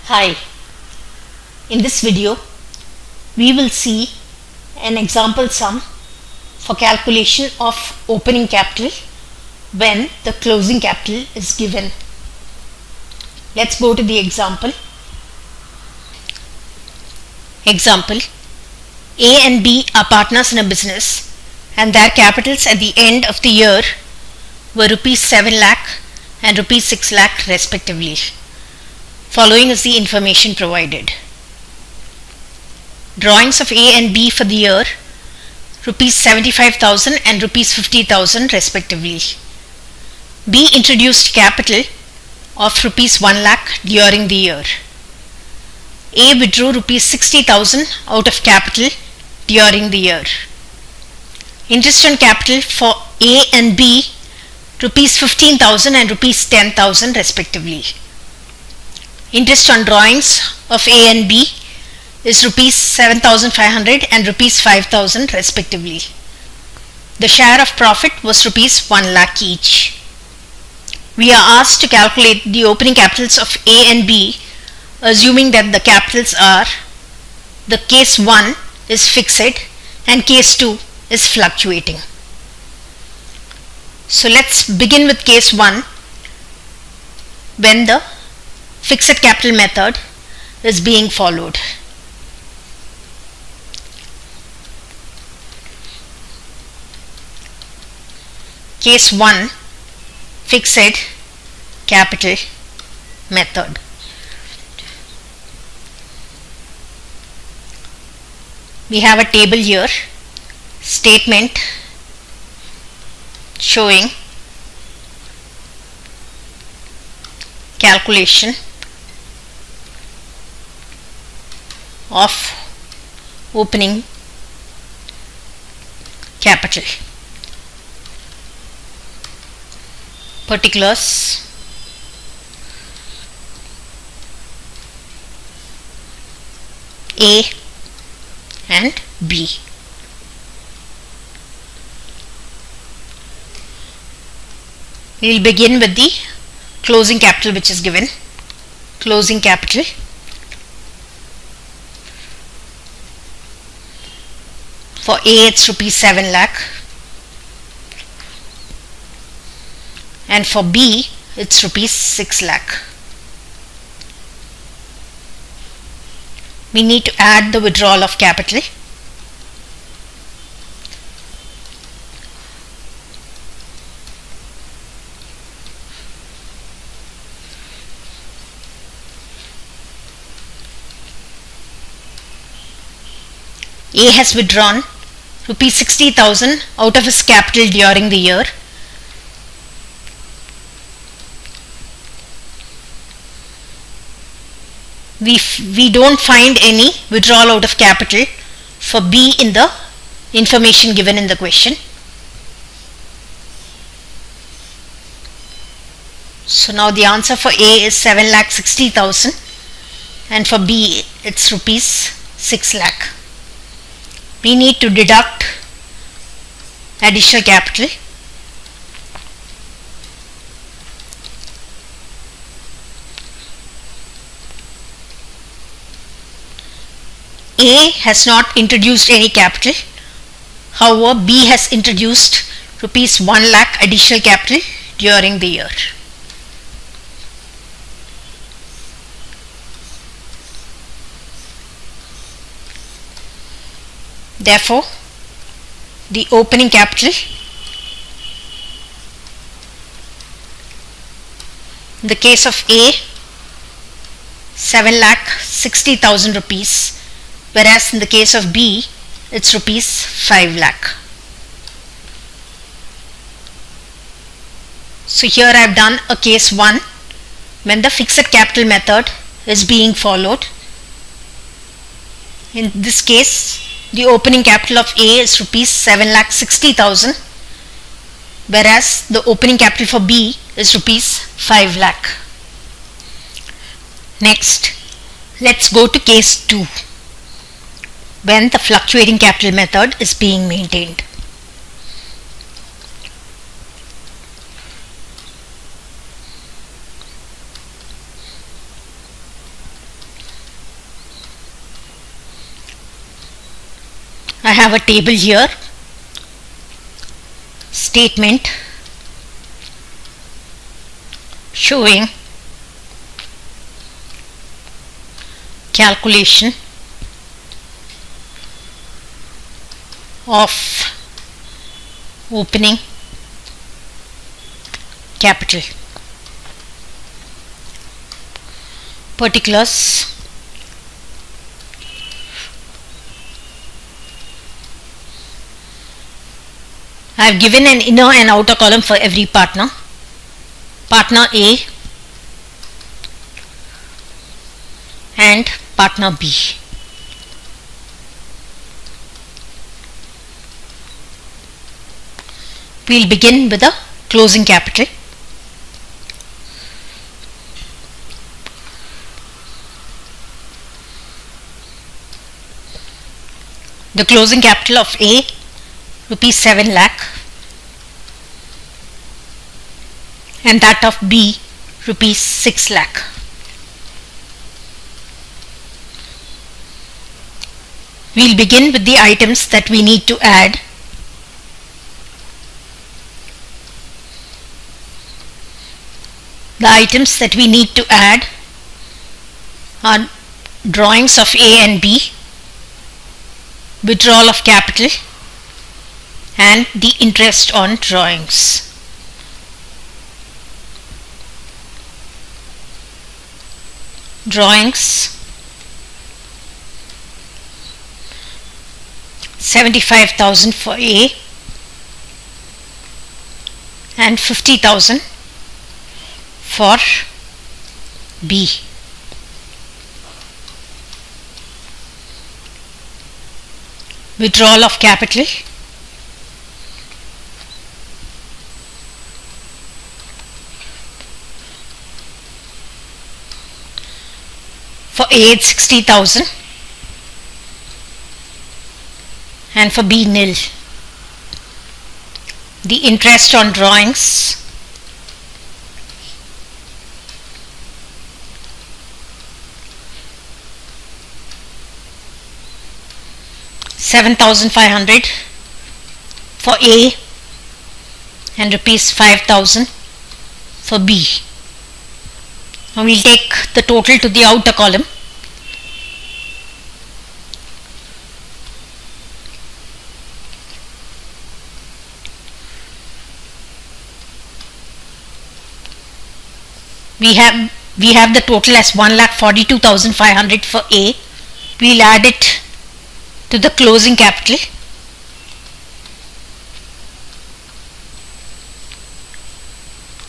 Hi, in this video we will see an example sum for calculation of opening capital when the closing capital is given. Let's go to the example. Example: A and B are partners in a business and their capitals at the end of the year were rupees 7 lakh and rupees 6 lakh respectively. Following is the information provided. Drawings of A and B for the year rupees 75,000 and rupees 50,000 respectively. B introduced capital of rupees 1 lakh during the year. A withdrew rupees 60,000 out of capital during the year. Interest on capital for A and B rupees 15,000 and rupees 10,000 respectively. Interest on drawings of A and B is rupees 7,500 and rupees 5,000 respectively. The share of profit was rupees 1 lakh each. We are asked to calculate the opening capitals of A and B, assuming that the capitals are: the case 1 is fixed and case 2 is fluctuating. So let's begin with case 1, when the fixed capital method is being followed. Case 1, fixed capital method. We have a table here, statement showing calculation of opening capital. Particulars: A and B. We will begin with the closing capital which is given. Closing capital for A it's rupees 7 lakh and for B it's rupees 6 lakh. We need to add the withdrawal of capital. A has withdrawn rupees 60,000 out of his capital during the year. We don't find any withdrawal out of capital for B in the information given in the question. So now the answer for A is 7,60,000 and for B it's rupees 6 lakh. We need to deduct additional capital. A has not introduced any capital. However, B has introduced rupees 1 lakh additional capital during the year. Therefore, the opening capital in the case of A 7,60,000 rupees, whereas in the case of B it's rupees 5 lakh. So here I have done a case 1 when the fixed capital method is being followed. In this case the opening capital of A is rupees 7,60,000, whereas the opening capital for B is rupees 5 lakh. Next, let's go to case 2, when the fluctuating capital method is being maintained. I have a table here, statement showing calculation of opening capital. Particulars. I have given an inner and outer column for every partner. Partner A and partner B. We'll begin with the closing capital. The closing capital of A, rupees 7 lakh, and that of B, rupees 6 lakh. We'll begin with the items that we need to add. The items that we need to add are drawings of A and B, withdrawal of capital, and the interest on drawings. Drawings 75,000 for A and 50,000 for B. Withdrawal of capital for A it's 60,000 and for B nil. The interest on drawings $7,500 for A and rupees 5,000 for B. Now we'll take the total to the outer column. We have the total as 1,42,500 for A. We'll add it to the closing capital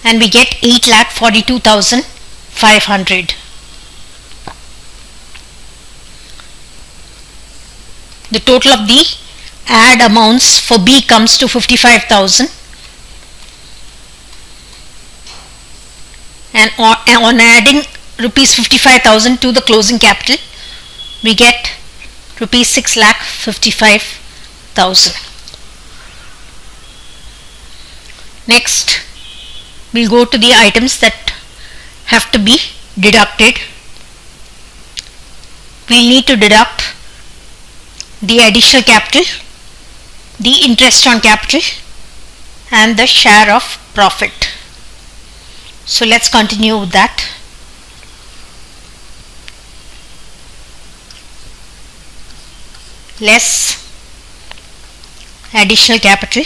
and we get 8,42,500. The total of the add amounts for B comes to 55,000, and on adding rupees 55,000 to the closing capital we get rupees 6,55,000. Next we'll go to the items that have to be deducted. We'll need to deduct the additional capital, the interest on capital, and the share of profit. So let's continue with that. Less additional capital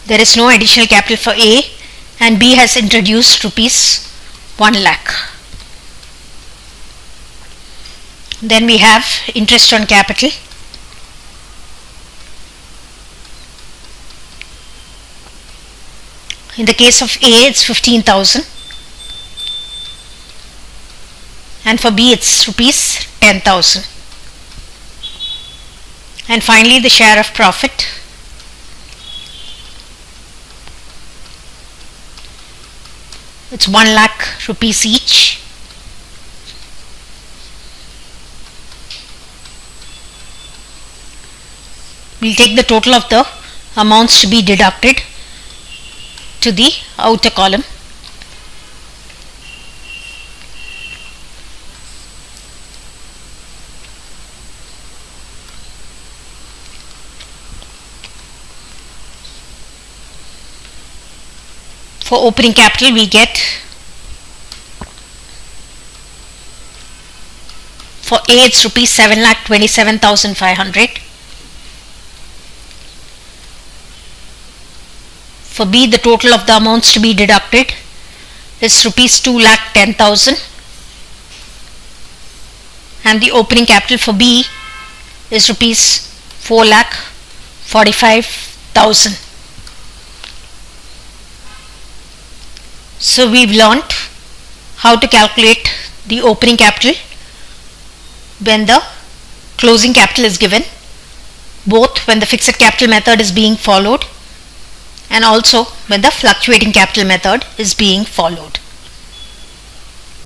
there is no additional capital for A and B has introduced rupees 1 lakh. Then we have interest on capital. In the case of A it's 15,000 and for B it's rupees 10,000. And finally the share of profit. It's 1 lakh rupees each. We'll take the total of the amounts to be deducted to the outer column. For opening capital we get, for A it's rupees 7,27,500. For B the total of the amounts to be deducted is rupees 2,10,000, and the opening capital for B is rupees 4,45,000. So we've learnt how to calculate the opening capital when the closing capital is given, both when the fixed capital method is being followed and also when the fluctuating capital method is being followed.